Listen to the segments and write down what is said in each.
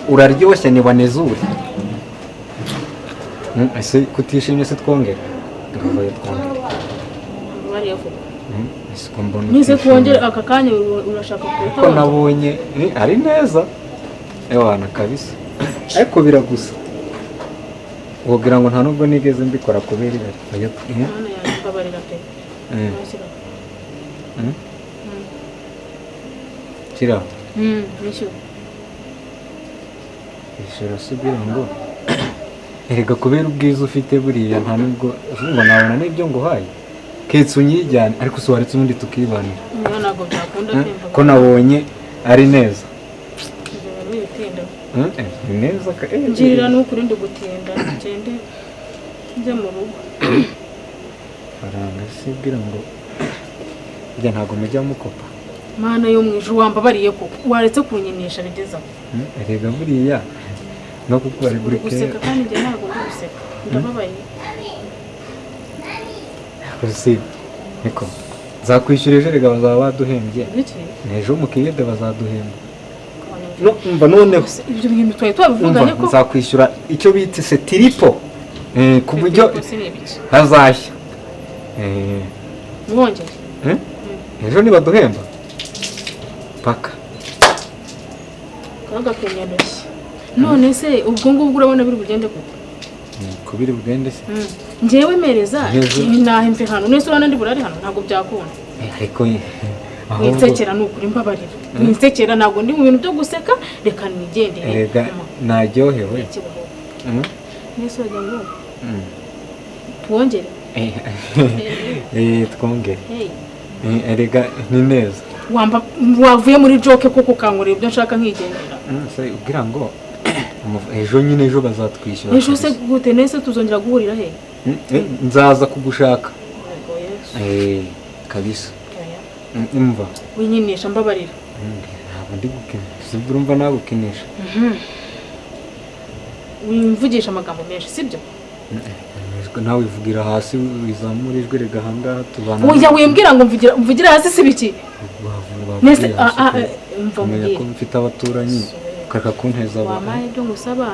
uraryoshye nibanezure. Ese kutishimye se twongera ngabaye twongera bariya vuba ese ko mbona nize twongera aka kanya urashaka ko nabonye ari neza ewana kabisa ariko biragusa wogira ngo nta nubwo nigeze mbikora kubera ayo babarira pe kira nisho ishora subira ngo erega kubera ubwiza ufite buriya nta nubwo ngo nabona n'ibyo nguhaye ketsu nyijyane ariko sowaretse ubundi tukibanira ntabwo byakunda temba ko nabonye ari neza ni neza njirira n'ukuri ndi gutinda ngende njye mu rugo faranga sibwira ngo njya ntago mujya mukopa mana yo mwijuru wambabariye ko waretse kunyinisha bigezaho erega buriya no kukora buri guseka kandi njye ntago ndi guseka ndababaye kusi niko zakwishyura ejo rega bazaba baduhembye n'ejo mukiyede bazaduhemba no umva none ibyo bintu twaye twabivuganye ko nzakwishyura icyo bita se tripo ku buryo hazashya mwongere ejo nibaduhemba paka kaga kenyadoshye none se ubwo ngubwo urabona biri bugende gute kubiri bugende se njewe mereza nahemve hano nese urana ndi burari hano ntago byakunda ariko nitsekera n'ukuri mbabarira nitsekera ntago ndi mu bintu byo guseka reka nigendere erega naryohewe nese wajya ngo twongere twongere erega ni neza wavuye muri joke kuko ukankorera ibyo nshaka nkigendera ubwira ngo ejo nyine ejo bazatwishyura ejo se gute nese tuzongera guhurira he nzaza kugushaka kabisa imva winyinisha mbabarira ntabwo ndi gukinisha sibyo urumva nagukinisha wimvugisha amagambo menshi sibyo nawe wivugira hasi wizamura ijwi rega ahangaha tubana oya wimbwira ngo mvugira hasi sibiki nese mvuga ko mfite abaturanyi kaka kunteza abantu wamaye byo ngusaba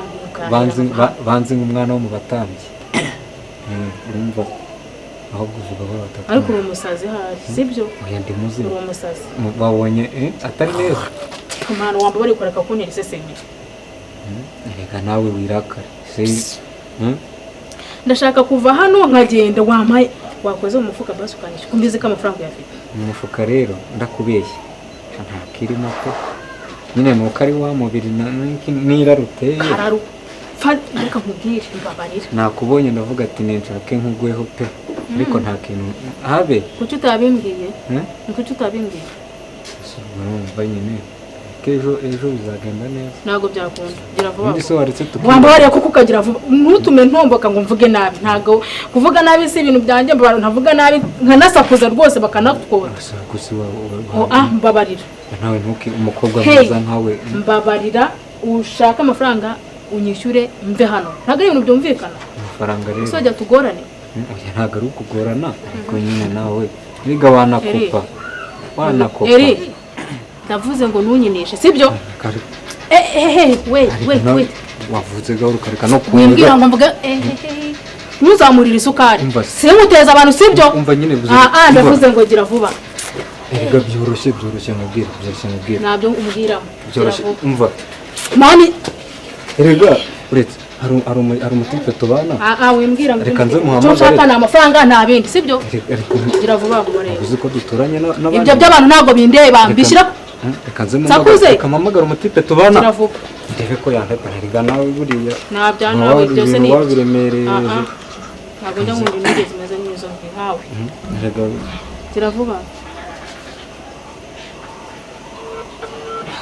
banzi nk'umwana wo mu batambyi urumva aho kuvuga ko batatu ariko uri umusazi hari sibyo oya ndi muzima uri umusazi babonye atari neza kumana wamba bari kureka kuntera isesemi reka nawe wirakare ndashaka kuva hano nkagenda wamaye wakoze mu mufuka basi ukanisha kumbize ko amafaranga uyafite mu mufuka rero ndakubeshye nta kirimo pe nyine nuko ari wa mubiri niraruteye reka nkubwire mbabarira nakubonye ndavuga ati nenshake nkugweho pe ariko nta kintu habe kuki utabimbwiye kuki utabimbwiye urumva nyine ejo bizagenda neza ntago byakunda gira vuba undi se waretse wambabariye kuko ukagira vuba ntutume ntomboka ngo mvuge nabi ntago kuvuga nabi si ibintu byanjye mbabara ntavuga nabi nkanasakuza rwose bakanakora mbabarira nawe ntuki umukobwa mwiza nkawe mbabarira ushaka amafaranga unyishyure mve hano ntago ari ibintu byumvikana amafaranga rero usajya tugorane oya ntago ari ukugorana ariko nyine nawe biga wanakopa ndavuze ngo ntunyinishe sibyo we wavuze gaho ukareka no kumva wimbwira ngo mvuge ntuzamurire isukari sinkuteza abantu sibyo ndavuze ngo gira vuba erega byoroshye nkubwira ntabyo umbwiramo byoroshye umva mani erega uretse hari umutipe tubana wimbwira ngo reka nze muhamagare cyo nshaka ni amafaranga nta bindi sibyo gira vuba uzi ko duturanye n'abandi ibyo by'abantu ntabwo bindeba mbishyira reka nze muhamagare umutipe tubana ndebe ko yahita erega nawe buriya nawe byose ni wabiremereye ntabwo njya mu bintu nigeze meze nk'izo nkawe gira vuba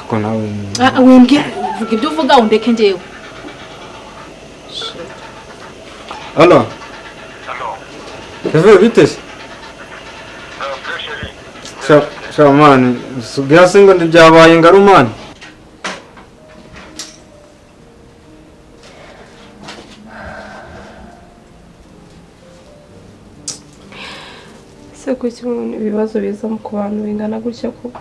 ko nawe wimbwira vuga ibyo uvuga undeke njyewe Halo. Kevin bitese? Shamani, subya singo ndibyabaye ngarumani. Se kuki ibibazo biza mu bantu bingana gutya koko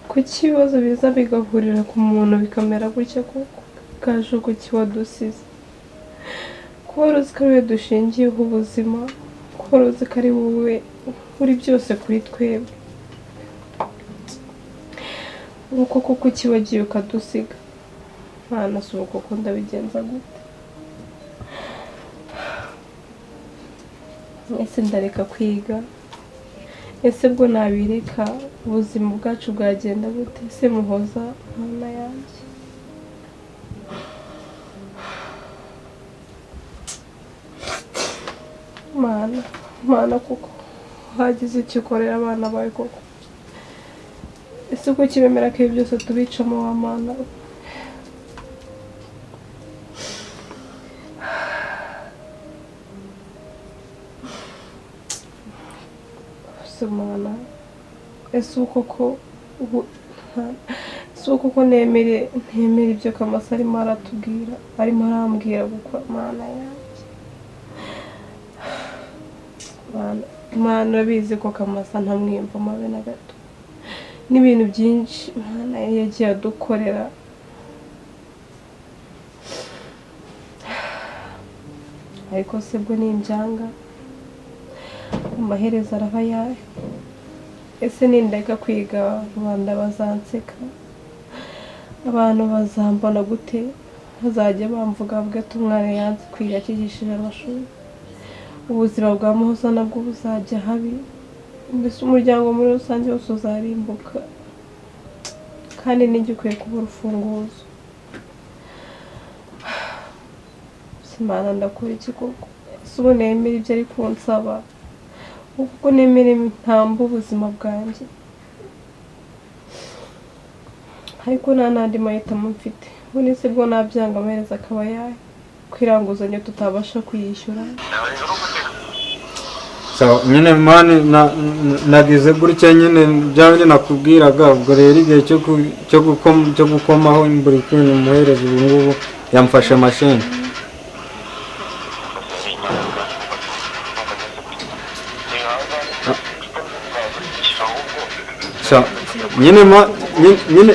kuki ibibazo biza bigahurira ku muntu bikamera gutya kuko kaje kuki wadusize kuba uzi ko ari we dushingiyeho ubuzima kuba uzi ko ari wowe uri byose kuri twebwe uko kuko ukibagiye ukadusiga mwana si uko ko ndabigenza gute ese ndareka kwiga ese bwo nabireka ubuzima bwacu bwagenda gute ese muhoza mwana yanjye mana kuko hagize icyo ukorera abana bawe koko ese uko kibemera ko ibi byose tubicamo wa mana mana ese uko ko nemere ibyo Kamasa arimo aratubwira arimo arambwira gukora mana yanjye mana urabizi ko Kamasa ntamwiyumva mabe na gato n'ibintu byinshi mana yagiye adukorera ariko se bwo nimbyanga amaherezo araba yayo ese nindeka kwiga rubanda bazanseka abantu bazambona gute bazajya bamvuga bavuga ati umwana yanze kwiga akigishije amashuri ubuzima bwa Muhoza nabwo buzajya habi mbese umuryango muri rusange wose uzarimbuka kandi nijye ukwiye kuba urufunguzo simana ndakora iki koko ese ubu nemera ibyo ari kunsaba kuko nemere ntamba ubuzima bwanjye ariko nta nandi mahitamo mfite ubu se bwo nabyanga amaherezo akaba yayo kwiranguzanya tutabasha kuyishyura nyine mani nagize gutya nyine byawe nakubwiraga ubwo rero igihe cyo gukomaho buri kintu muhereza ubu ngubu yamfashe mashini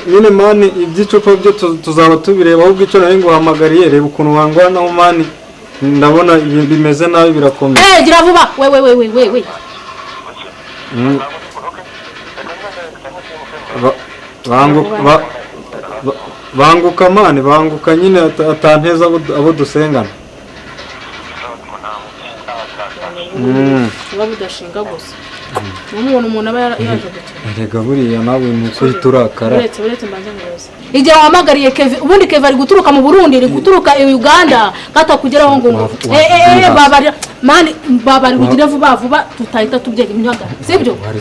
nyine mani iby'icupa byo tuzaba tubireba ahubwo icyo nari nguhamagariye reba ukuntu wangwanaho mani ndabona bimeze nabi birakomeye gira vuba we banguka mani banguka nyine atanteza abo dusengana kuba bidashinga gusa umuntu aba yaje gukina erega buriya nawe nuko turakara uretse mbanze nyoza igihe wahamagariye Kevin ubundi Kevin ari guturuka mu Burundi ari guturuka Uganda katakugeraho ngo babari bugire vuba tutahita tubyega imyaga sibyo hari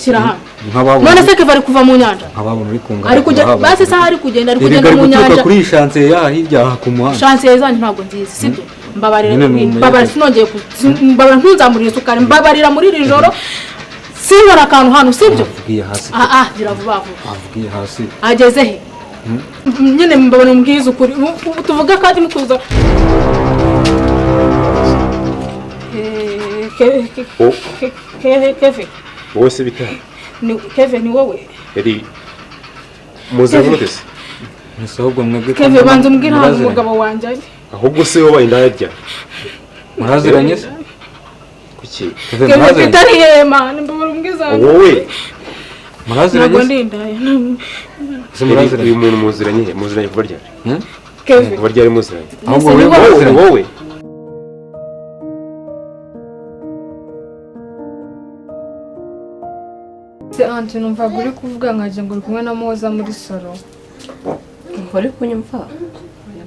shyira hano none se Kevin ari kuva mu nyanja nkababona uri kunga ari kugenda base saha ari kugenda mu nyanja kuri chance ya hirya hakumuhanda chance yazanye ntabwo nziza sibyo mbabarira sinongeye mbabarira ntunzamurire isukari mbabarira muri iri joro simbona akantu hano sibyo gira vuba avugiye hasi ageze he nyine mbabona umbwiza ukuri tuvuga kandi mutuza Kevin wowe se bita Kevin ni wowe yari muze mutese ese ahubwo mwebwe Kevin banza umbwira hano umugabo wanjye ari ahubwo se wowe indayarya muraziranye se kuki Kevin itari hema mbabona umbwiza wowe muraziranye ntabwo ndindaya uyu muntu muziranye kuva ryari Kevin kuva ryari muziranye ahubwo wowe Anti numva uri kuvuga nkaje ngo uri kumwe na Muhoza muri salo. uri kunyumva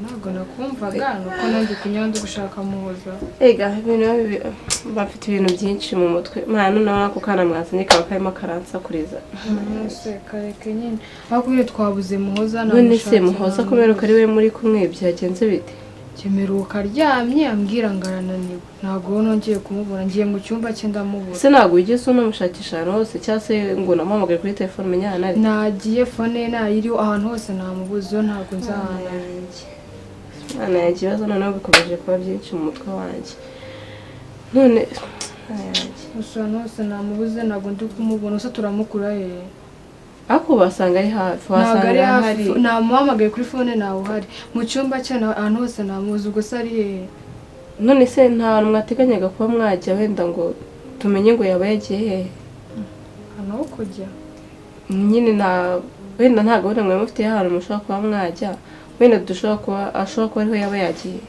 Ntabwo nakumvaga nuko nanjye kunyanda gushaka Muhoza. ega ibintu bafite ibintu byinshi mu mutwe mwana nawe ako kana mwazanye kaba karimo karansakuriza Nose kareke nyine bakubwiye twabuze Muhoza na none se Muhoza kubera ko ari we muri kumwe byagenze bite Kemeruka aryamye ambwira ngo arananiwe ntabwo nongeye kumubona ngiye mu cyumba cye ndamubura se ntabwo wigeze unamushakisha ahantu hose cyangwa se ngo namuhamagare kuri telefone umenya ahantu ari nagiye fone nayiriho ahantu hose namubuze yo ntabwo nzahana mwana yanjye ibibazo noneho bikomeje kuba byinshi mu mutwe wanjye none gusa hose namubuze ntabwo ndi kumubona gusa turamukura he ako basanga ari hafi wasanga hari namuhamagaye kuri phone nawe uhari mu cyumba cye ahantu hose namuzi ubwo se ari hehe none se nta hantu mwateganyaga kuba mwajya wenda ngo tumenye ngo yaba yagiye hehe hano ho kujya nyine wenda nta gahunda mwe mufite ahantu mushobora kuba mwajya wenda ashobora kuba ariho yaba yagiye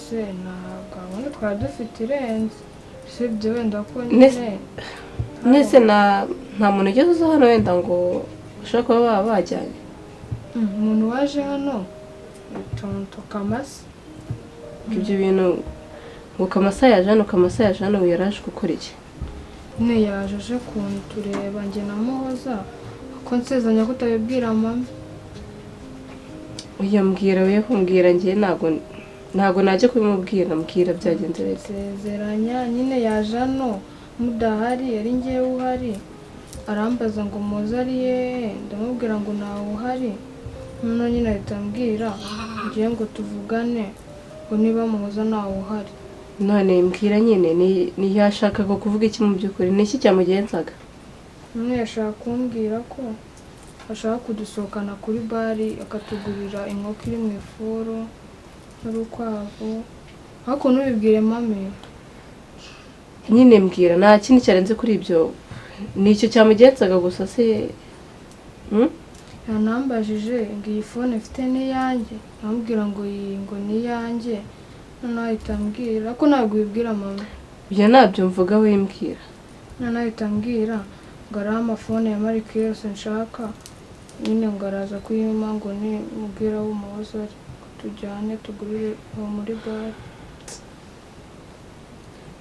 se nta gahunda twari dufite irenze sibyo wenda ko nyine nese nta muntu ugeze uza hano wenda ngo ushobora kuba baba bajyanye umuntu waje hano tonto Kamasa ibyo bintu ngo Kamasa yaje hano yaraje gukora iki ne yaje aje kuntureba njye na Muhoza ko nsezanya ko utabibwira mama uyambwira we kumbwira njye ntago najya kubimubwira mbwira byagenze bite sezeranya nyine yaje hano mudahari yari ngiye uhari arambaza ngo Muhoza ari ye ndamubwira ngo nawe uhari none nyine ahita ambwira ngiye ngo tuvugane ngo niba Muhoza nawe uhari none mbwira nyine ni yashakaga kuvuga iki mu by'ukuri ni iki cyamugenzaga none yashaka kumbwira ko ashaka kudusohokana kuri bari akatugurira inkoko iri mu ifuru n'urukwavu ariko ntubibwire mami nyine mbwira nta kindi cyarenze kuri ibyo nicyo cyamugenzaga gusa se yanambajije ngo iyi phone mfite n'iyanjye namubwira ngo iyi ngo n'iyanjye noneho ahita ambwira ko ntabwo ubibwira mama ibyo ntabyo mvuga we mbwira noneho ahita ambwira ngo ariho amafone ya marike yose nshaka nyine ngo araza kuyima ngo ni mubwira w'Umuhoza ari tujyane tugurire aho muri bare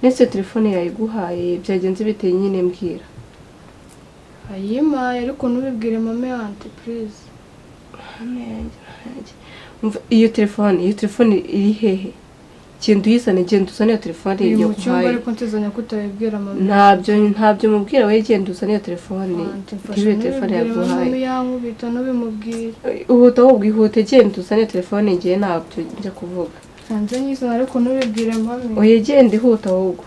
nese telefone yayiguhaye byagenze biteye nyine mbwira ayimaye ariko ntubibwire mama yanjye please iyo telefone iri hehe genda uyizane genda uzane iyo telefone iri mu cyumba ariko ntizanya kutabibwira mama ntabyo mubwira we genda uzane iyo telefone iyo telefone yaguhaye yankubita ntubimubwire uhuta ahubwo ihute genda uzane iyo telefone ngiye ntabyo njya kuvuga hanze nyizana ariko ntubibwire mama oya genda ihuta ahubwo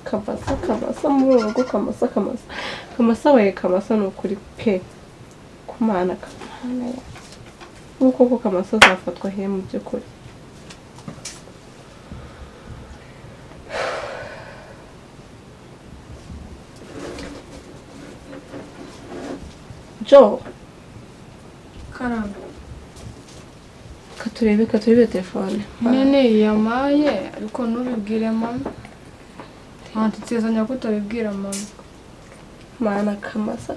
Kamasa muri ubu rugo Kamasa we Kamasa ni ukuri pe kumana kamana nuko Kamasa azafatwa he mu by'ukuri Jo karamba katurebe telefone nene yamaye ariko ntubibwire mama nsezanya ko utabibwira mama mana Kamasa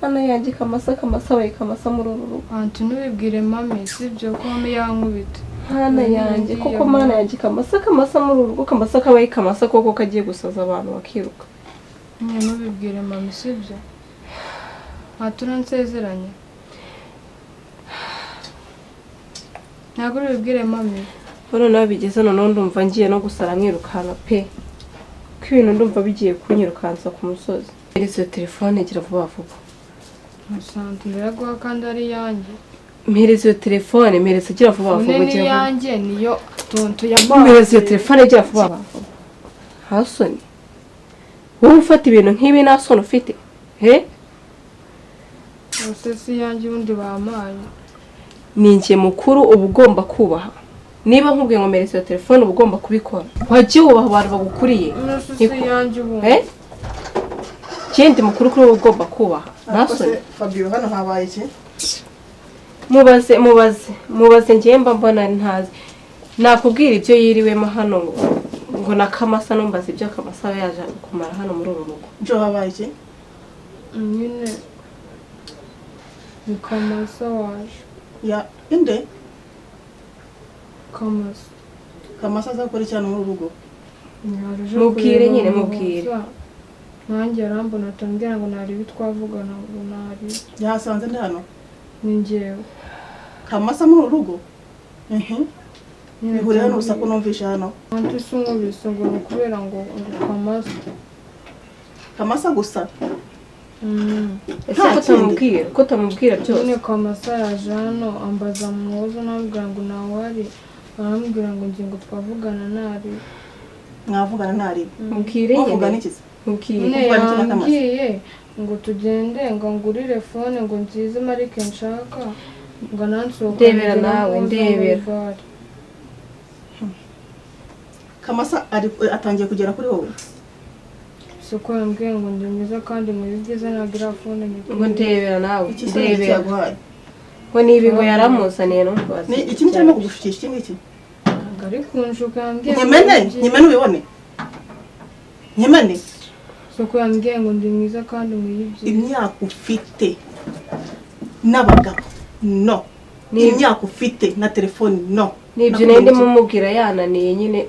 mana yanjye Kamasa we Kamasa muri uru rugo ntubibwire mama sibyo ko mama yankubita mana yanjye koko mana yanjye Kamasa muri uru rugo Kamasa kabaye Kamasa koko kagiye gusaza abantu bakiruka ntubibwire mama sibyo turansezeranye ntabwo uribwire mami bano nawe bigeze noneho ndumva ngiye no gusara mwirukana pe ko ibintu ndumva bigiye kunyirukansa ku musozi iyo telefone igira vuba vuba musanze ndiraguha kandi ari yanjye mpereza iyo telefone igira vuba vuba ni yanjye niyo tonto yabaye mpereza iyo telefone igira vuba vuba hasoni wowe ufata ibintu nk'ibi nta soni ufite bose si yanjye ubundi bamaye ni njye mukuru uba ugomba kubaha niba nkubwiye ngo mpereza iyo telefone uba ugomba kubikora wajya wubaha abantu bagukuriye si yanjye ubundi ikindi mukuru kuri wowe ugomba kubaha ntasoni Fabio hano habaye iki mubaze ngiye mba mbona ntazi nakubwira ibyo yiriwemo hano ngo na Kamasa numbaza ibyo Kamasa yaje kumara hano muri uru rugo Jo habaye iki nyine ni Kamasa waje ya inde Kamasa azakora cyane muri rugo mubwire nyine mubwire nanjye arambona atambwira ngo nari bitwavugana ngo nari yasanze ndi hano ni njyewe Kamasa muri rugo bihuriye n'urusaku numvisha hano anti sumubise ngo ni kubera ngo Kamasa gusa ese ko utamubwira byose nyine Kamasa yaje hano ambaza Muhoza nabwira ngo nawe ari arambwira ngo ngingo twavugana nari mwavugana nari mubwire muvugana iki nyine yambwiye ngo tugende ngo ngurire fone ngo nzize marike nshaka ngo nansohoke ndebera nawe ndebera Kamasa atangiye kugera kuri wowe siko yambwiye ngo ndi mwiza kandi muri byiza nagira fone ngo ndebera nawe ndebera ngo nibi ngo yaramuzaniye no kwaza ni ikintu cyarimo kugushikisha iki ngari kunshuka yambwiye nyemene ubibone nyemene siko yambwiye ngo ndi mwiza kandi muri byiza imyaka ufite n'abagabo no imyaka ufite na telefone no nibyo nende mumubwira yananiye nyine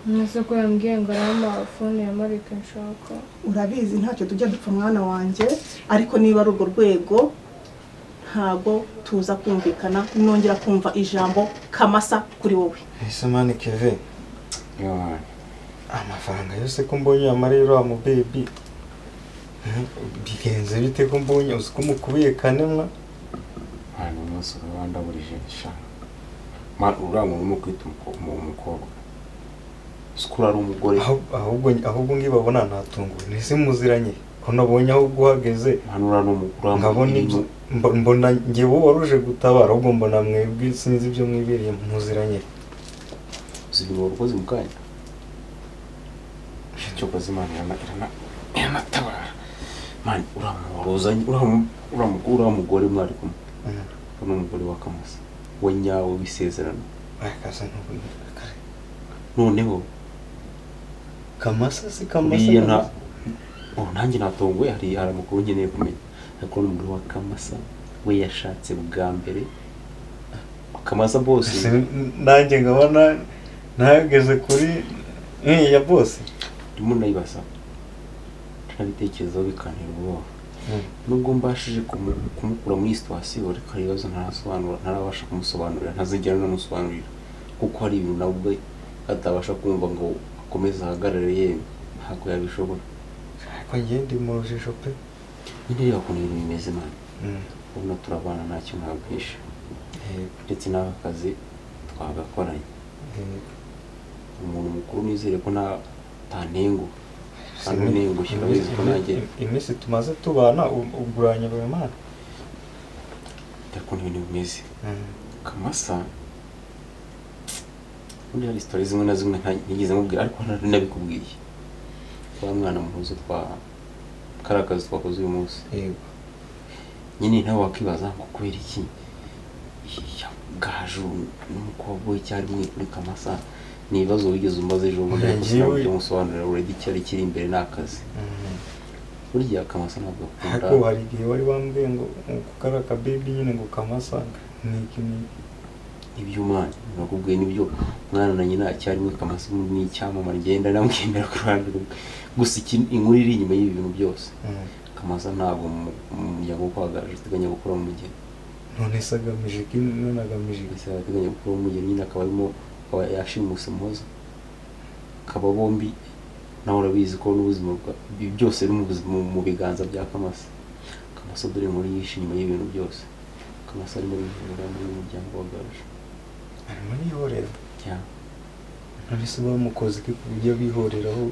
nase ko yambwiye ngo arama fone ya marike nshaka urabizi ntacyo tujya dupfa mwana wanjye ariko niba ari urwo rwego ntago tuza kumvikana nongera kumva ijambo Kamasa kuri wowe ese mani Kevin amafaranga yose ko mbonye amariro wa mu baby bigenze bite ko mbonye usko mukubiye kanemwa hano umunsi Rwanda burije ishaka man uramu no kwita umukobwa skura ari umugore ahubwo ngibabona natunguwe nese muziranye ko nabonye aho guhageze hanura no mukuru nkabona mbona ngewe waruje gutabara ahubwo mbona mwebwe sinzi ibyo mwibiriye muziranye zibiro urukoze mukanya cyo bazimana yana tabara man uramurozanye uramugore mwari kumwe no umugore wa Kamasa we nyawe wisezerano akasa n'ubunakare noneho Kamasa si Kamasa nanjye natongoye hari amakuru nkeneye kumenya ariko n'umugore wa Kamasa we yashatse bwa mbere Kamasa boss nanjye ngabona nageze kuri ya boss ndimo nayibasa ntabitekerezo bikanira ubwoba nubwo mbashije kumukura muri situation ariko ibibazo ntarabasha kumusobanurira ntazigera namusobanurira kuko hari ibintu nabwo atabasha kumva ngo akomeze ahagarare yewe ntabwo yabishobora ariko ngende mu jisho pe nyine yakunda ibintu bimeze nabi ubona turabana ntacyo ntabwishe ndetse n'akazi twagakoranye umuntu mukuru nizere ko ntanengo kandi nengo shirabizi ko nanjye iminsi tumaze tubana uguranye bawe mana ndakunda ibintu bimeze Kamasa undi hari stories zimwe na zimwe ntigeze mubwira ariko nabikubwiye kwa mwana muhuzo twa karakazi twakoze uyu munsi yego nyine ntawe wakibaza ngo kubera iki gaju n'umukobwa w'icyari mwe kuri Kamasa ni ibibazo wigeze umbaze ejo bundi gusa musobanurira already cyari kiri imbere n'akazi burya Kamasa ntabwo akunda ariko hari igihe wari wambwiye ngo kukaraka baby nyine ngo Kamasa niki ibyo mwana nakubwiye nibyo mwana na nyina cyari mwe Kamasa ni icyamama ngenda namwemera ku ruhande gusa inkuru iri inyuma y'ibi bintu byose Kamasa ntabwo umuryango kwagaraje teganya gukora mu mugeni none sagamije kinone nagamije gusa teganya gukora mu mugeni nyina akaba arimo yashimuse muhoza kaba bombi nawe urabizi ko n'ubuzima byose ari mu biganza bya Kamasa dore muri yishimye y'ibintu byose Kamasa ari muri umuryango wagaraje arimo yihorera ya none se bamukoze ko kujya bihoreraho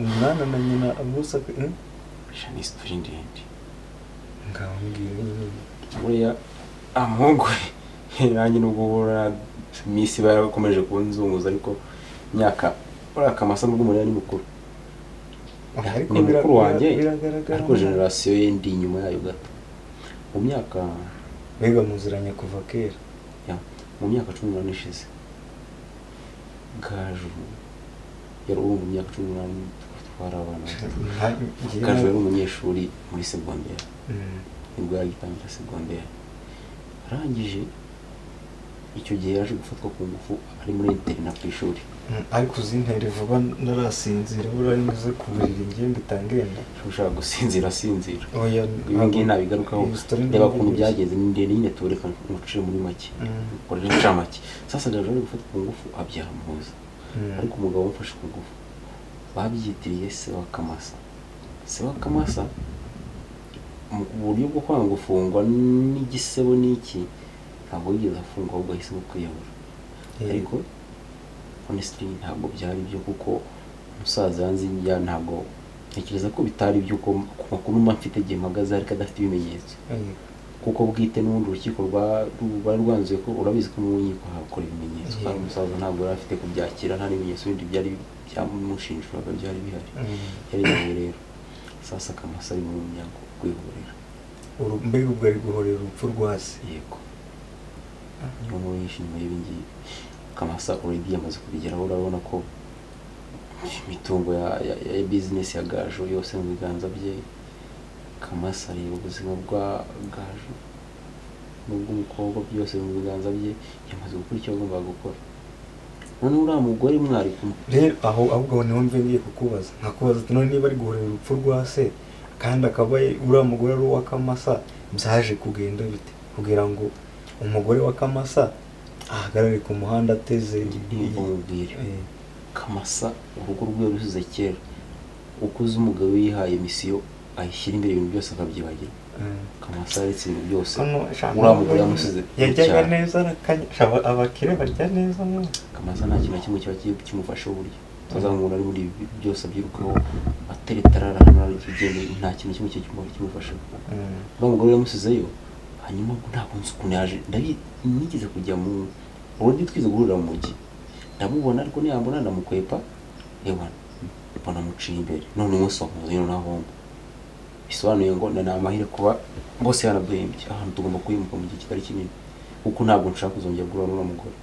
umwana na nyina abusa shani story ndende ngaho ngiye nyine buriya amugwe nanjye nubwo bora misi barakomeje kubunzunguza ariko myaka bora Kamasa nubwo muri ari mukuru ariko ni mukuru wanjye biragaragara ariko generation ye ndi inyuma yayo gato mu myaka mbega muziranye kuva kera ya mu myaka 18 ishize gaju yari mu myaka 18 twarabana gaju yari umunyeshuri muri secondaire nibwo yagitangira secondaire arangije icyo gihe yaje gufatwa ku ngufu ari muri internet ku ishuri ariko uzintere vuba narasinzira buranyuze ku buriri ngende bitangenda ushaka gusinzira oya ngi nabigarukaho reba kuntu byageze ndende nyine tureka ngucire muri make korera ncamake sasa gaje gufatwa ku ngufu abyara muhoza ariko umugabo wafashe ku ngufu babyitiriye se wa Kamasa mu buryo bwo kwanga gufungwa n'igisebo n'iki ntabwo yigeze afungwa ahubwo ahisemo kwiyahura ariko honestly ntabwo byari byo kuko umusaza yanzi ntabwo ntekereza ko bitari iby'uko ku makuru mba mfite igihe mpagaze ariko adafite ibimenyetso kuko bwite n'ubundi urukiko rwari rwanzuye ko urabizi ko mu nkiko hakora ibimenyetso kandi umusaza ntabwo yari afite kubyakira nta n'ibimenyetso bindi byari byamushinjuraga byari bihari yari yahuye rero sasa Kamasa ari mu muryango kwihorera mbega ubwo ari guhorera urupfu rwa se yego niyo nkuru yishimiye ibi ngibi Kamasa already yamaze kubigeraho urabona ko imitungo ya business ya Gaju yose mu biganza bye Kamasa rero ubuzima bwa Gaju n'ubw'umukobwa byose mu biganza bye yamaze gukora icyo agomba gukora none uriya mugore mwari kumwe rero ahubwo niho mve ngiye kukubaza nkakubaza none niba ari guhorera urupfu rwa se kandi akaba uriya mugore ari uwa Kamasa byaje kugenda bite kugira ngo umugore wa Kamasa ahagarare ku muhanda ateze umubwire Kamasa urugo rwe rusize kera ukuze umugabo yihaye misiyo ayishyira imbere ibintu byose akabyibagira Kamasa aretse ibintu byose uriya mugore yamusize yajyaga neza abakire barya neza Kamasa nta kintu na kimwe kiba kimufasha uburyo tuzamubona ari muri byose abyirukaho ateretarara hano ikigende nta kintu kimwe kimufasha uriya mugore yamusizeyo hanyuma ntabwo nzi ukuntu yaje nigeze kujya mu ubundi twize guhurira mu mujyi ndamubona ariko niyambona ndamukwepa mbona muciye imbere none umunsi wamuze no nahomba bisobanuye ngo ni amahire kuba bose yanaduhembye ahantu tugomba kuyimuka mu gihe kitari kinini kuko ntabwo nshaka kuzongera guhura n'uwo mugore